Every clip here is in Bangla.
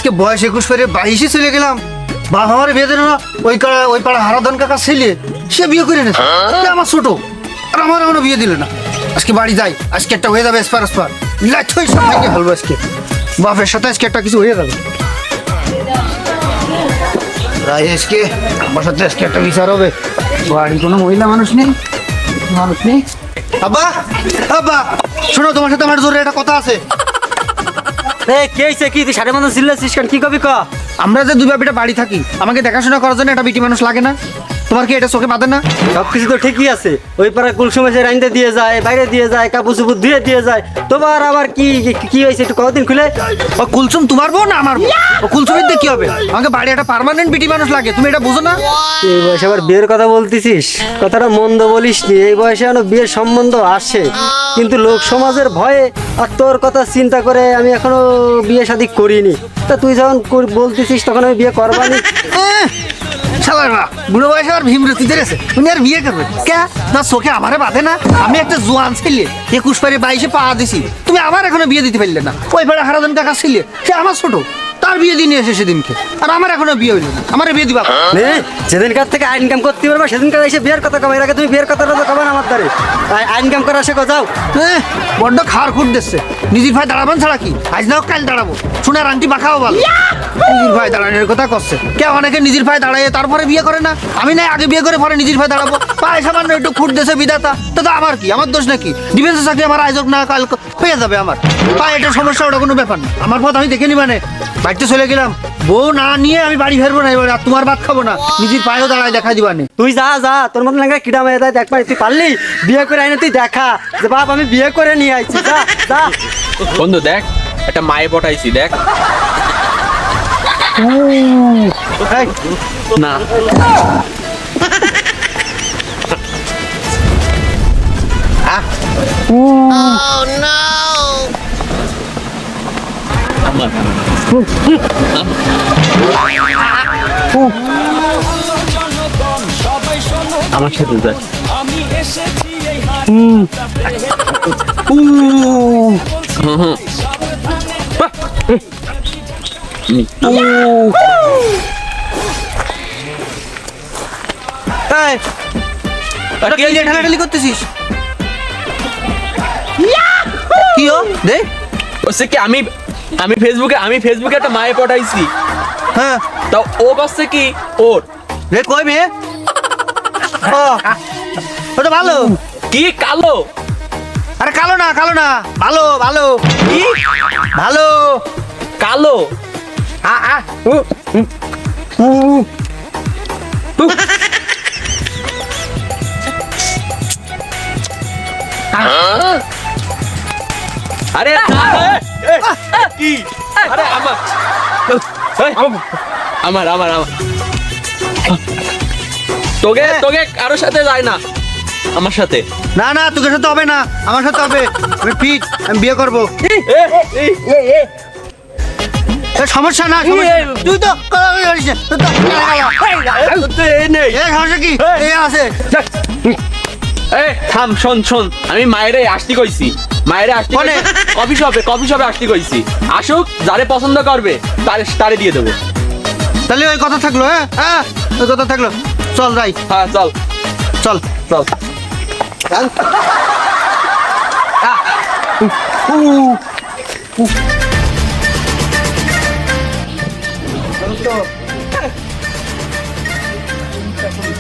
আজকে বয়স 21 পেরে 22 চলে গেলাম। বাবা আমার বিয়ে দিল না, ওই পাড়া হারাধন কাকা ছেলে সে বিয়ে করে নিয়েছে, আমার ছোট, আর আমার এখনো বিয়ে দিল না। আজকে বাড়ি যাই, আজকে একটা হয়ে যাবে এসপার লাঠই সব ভেঙে ফেলবো আজকে। বাপের সাথে আজকে একটা কিছু হয়ে যাবে। রাই আজকে আমার সাথে আজকে একটা বিচার হবে। বাড়ি কোনো মহিলা মানুষ নেই। আব্বা, আব্বা শোনো, তোমার সাথে আমার জোরে একটা কথা আছে। কে হইছে কি তুই সাড়ে মানুষ চিল্লাছিস কেন? কি কবি ক? আমরা যে দুই বাপিটা বাড়ি থাকি, আমাকে দেখাশোনা করার জন্য একটা বিটি মানুষ লাগে না? তোমার কি এটা চোখে বাঁধে না? সবকিছু তো ঠিকই আছে, ওই পাড়া কুলসুম এসে রাইন্দে দিয়ে যায়, বাইরে দিয়ে যায়, কাপড় চুপুর দিয়ে যায়। তোমার আবার কি কি হয়েছে একটু কদিন খুলে? ও কুলসুম তোমার বউ না আমার বউ? ও কুলসুমের দিয়ে কি হবে? আমাকে বাড়ি একটা পার্মানেন্ট বিটি মানুষ লাগে, তুমি এটা বুঝো না? এই বয়সে আবার বিয়ের কথা বলতেছিস, কথাটা মন্দ বলিস নি। এই বয়সে এখনো বিয়ের সম্বন্ধ আসে, কিন্তু লোক সমাজের ভয়ে আর তোর কথা চিন্তা করে আমি এখনো বিয়ে শাদী করিনি। তা তুই যখন বলতেছিস তখন আমি বিয়ে করবানি। শালার মা, বুড়ো বয়সে আর ভীমরতি ধরেছে, উনি আর বিয়ে করবে কে? না চোখে আমারে বাঁধে না? আমি একটা জোয়ান ছেলে, 21 পারে 22 পা দিছি, তুমি আমার এখনো বিয়ে দিতে পারলে না। ওই পাড়া হারাধন কাকা ছেলে সে আমার ছোট, তার বিয়ে দিয়ে নিয়ে এসে সেদিনকে, আর আমার এখনো বিয়ে হইল না। আমার বিয়ে দিবা যেদিনকার থেকে ইনকাম করতে পারবা সেদিনকার এসে বিয়ের কথা কমাই রাখে। তুমি বিয়ের কথাটা তো কমান আমার দ্বারে ইনকাম করা শেখো যাও। বড্ড খাওয়ার খুঁট দিচ্ছে। নিজের ভাই দাঁড়াবেন ছাড়া কি, আজ নাও কাল দাঁড়াবো, সোনার আংটি মাখাও ভালো। নিজের ভাই দাঁড়ানোর কথা করছে কে? অনেকে নিজের ভাই দাঁড়ায় তারপরে বিয়ে করে না, আমি না আগে বিয়ে করে পরে নিজের ভাই দাঁড়াবো। পায়ে সামান্য একটু খুঁট দিচ্ছে বিধাতা, তো আমার কি, আমার দোষ নাকি? ডিফেন্সে চাকরি আমার আয়োজক না কাল হয়ে যাবে, আমার পায়ে এটা সমস্যা, ওটা কোনো ব্যাপার না। আমার পথ আমি দেখে নিবানে, বাড়িতে চলে গেলাম, বউ না নিয়ে আমি বাড়ি ফেরবো না এবার, আর তোমার ভাত খাবো না, নিজের পায়েও দাঁড়ায় দেখা দিবানে। তুই যা যা, তোর মতন লাগে কিডা মেয়ে দেয় দেখবা, তুই পারলি বিয়ে করে আইনে তুই দেখা যে বাপ আমি বিয়ে করে নিয়ে আইছি। যা যা বন্ধু দেখ, একটা মায়ে পটাইছি দেখ না। আমার সাথে যাক। ঠেলাঠেলি করতেছিস কি? ও দে বলছে কি আমি ফেসবুকে একটা মায়ে পটাইছি। হ্যাঁ, তা ও বলছে কি ওর রে কই মেয়ে? ওটা ভালো কি কালো? আরে কালো না, কালো না, ভালো ভালো। কি ভালো কালো? আরে কি? আরে আমার তোকে কারোর সাথে যায় না, আমার সাথে। না না, তোকে সাথে হবে না, আমার সাথে হবে। আমি ফিট, আমি বিয়ে করবো। সমস্যা না, তুই তো সমস্যা কি আছে? থাম, শোন, আমি মায়ের আসতে কইছি, কফি শপে আসতে কইছি। আসুক, যারে পছন্দ করবে তারে দিয়ে দেবো। তাহলে ওই কথা থাকলো। হ্যাঁ ওই কথা থাকলো, চল যাই। হ্যাঁ চল চল চল।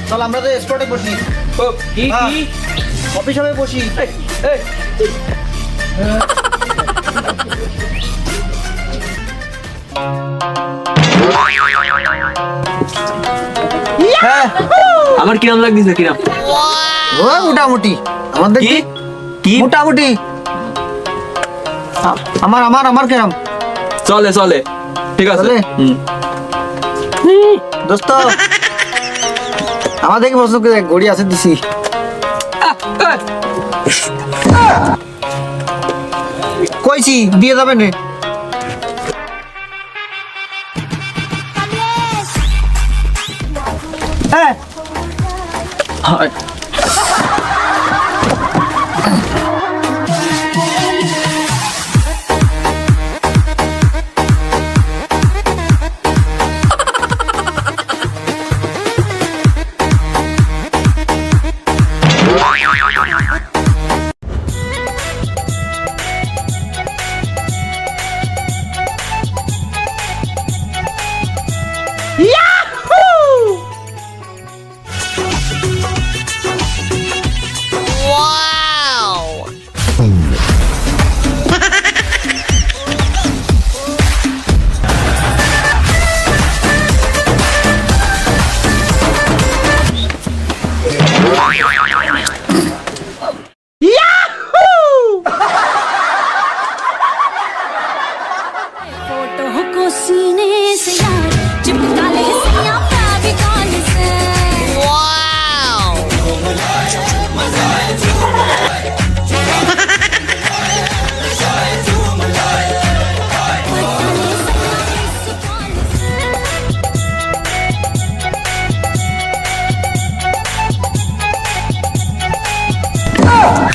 চল আমরা তো স্পটে বসি, কি কফি শপে বসি। হ্যাঁ, আমার কিরাম লাগতেছে? কিরাম? ও মোটামুটি, আমাদের কি কি মোটামুটি। আমার কেরাম? চলে ঠিক আছে। দোস্ত আমাদের কি বস্তু গড়ি আছে দিছি। কইছি দিয়ে যাবে না। হ্যাঁ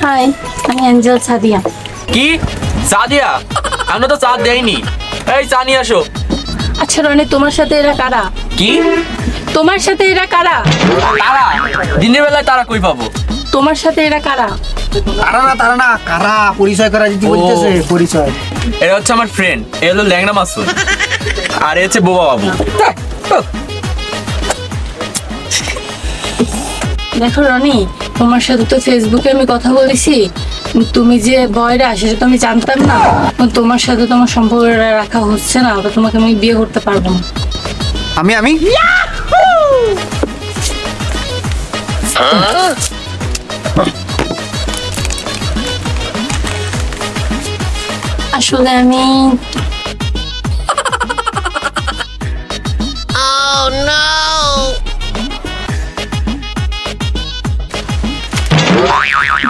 হাই, আমি অ্যাঞ্জেল সাদিয়া। কি চা দিয়া? আমরা তো চা দেয়নি। এই চা নিয়ে আসো। আচ্ছা রনি, তোমার সাথে এরা কারা? কি তোমার সাথে এরা কারা? তারা? দিনের বেলায় তারা কই পাবো? তোমার সাথে এরা কারা? তারা না কারা পরিচয় করা যদি বলতেছে পরিচয়। এরা হচ্ছে আমার ফ্রেন্ড, এ হলো ল্যাংড়া মাসুদ, আর এ হচ্ছে বোবা বাবু। দেখো রনি, তোমার সাথে তো ফেসবুকে আমি কথা বলেছি, তুমি যে বয়রা সেটা তো আমি জানতাম না। তোমার সাথে তোমার সম্পর্ক রাখা হচ্ছে না, তো তোমাকে আমি বিয়ে করতে পারবো না। আমি আসলে আমি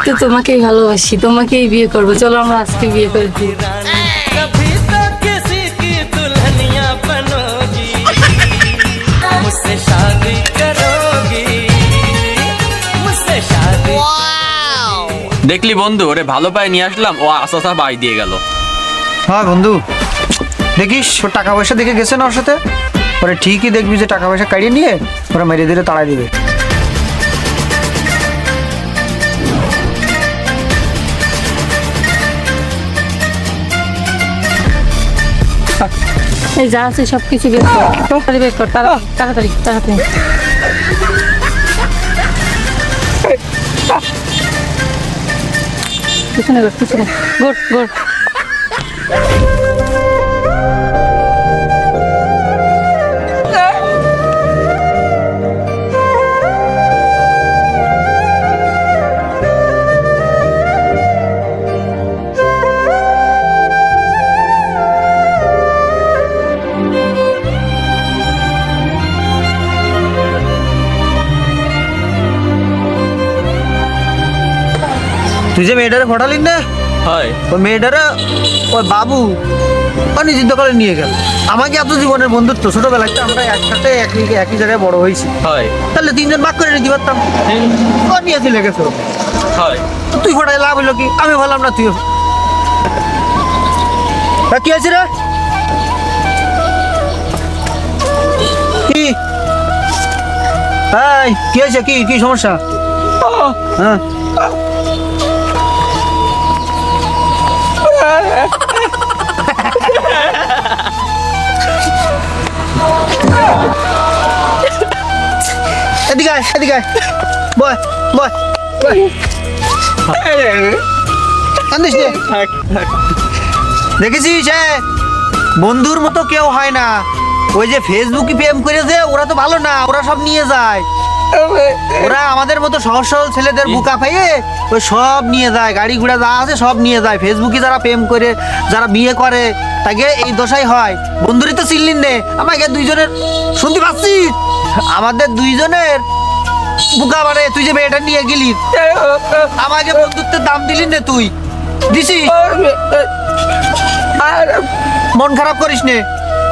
তো তোমাকেই ভালোবাসি, তোমাকেই বিয়ে করবো। চলো আমরা আজকে বিয়ে করে দিই। कभी तो किसी की दुल्हनिया बनोगी मुझसे शादी करोगी मुझसे शादी দেখলি বন্ধু, ওরে ভালো পায়ে নিয়ে আসলাম, ও আশা বাই দিয়ে গেল। হ্যাঁ বন্ধু, দেখিস ওর টাকা পয়সা দেখে গেছে না ওর সাথে, ওরা ঠিকই দেখবি যে টাকা পয়সা কাড়িয়ে নিয়ে ওরা মেরে দিলে তাড়াই দিবে। এই যা আছে সব কিছু বের কর, তাড়াতাড়ি বের কর, তাড়াতাড়ি তাড়াতাড়ি। পিছনে ঘোর, পিছনে ঘোর ঘোর। তুই যে মেয়েটারে ফটালিন না, হয় ওই মেয়েটারে ওই বাবু ও নিজের দখলে নিয়ে গেল। আমাকে এত জীবনের বন্ধুত্ব, ছোটবেলায় তো আমরা একসাথে একই জায়গায় বড় হয়েছি, হয় তাহলে তিনজন ভাগ করে নিতে পারতাম। ও নিয়ে চলে গেছো, হয়। তুই ফটাই লাভ হলো কি? আমি বললাম না তুইও। তা কি আছে রে? কি এই, কি হয়েছে? কি কি সমস্যা? হ্যাঁ এদিকে আয়, এদিকে আয়। বয় বয় বয়। কান্দিস নে। দেখেছিস বন্ধুর মতো কেউ হয় না। ওই যে ফেসবুকে প্রেম করেছে ওরা তো ভালো না, ওরা সব নিয়ে যায়। ওরা আমাদের মতো সহজ সরল ছেলেদের বুকা পাইয়ে ওই সব নিয়ে যায়, গাড়ি ঘোড়া যা আছে সব নিয়ে যায়। ফেসবুকে যারা প্রেম করে, যারা বিয়ে করে, তাকে এই দশাই হয়। বন্ধুরই তো চিনলিন নে, আমাকে দুইজনের শুনতে পাচ্ছি, আমাদের দুইজনের বুকা বাড়ে। তুই যে মেয়েটা নিয়ে গেলি, আমাকে বন্ধুত্বের দাম দিলি নে, তুই দিছি। মন খারাপ করিস নে,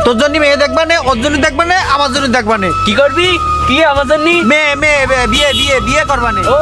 তোর জন্য মেয়ে দেখবা নে, ওর জন্য দেখবা নে, আমার জন্য দেখবা নে। কি করবি? কি আমার জন্য? মেয়ে মেয়ে বিয়ে বিয়ে বিয়ে করবা নে। ও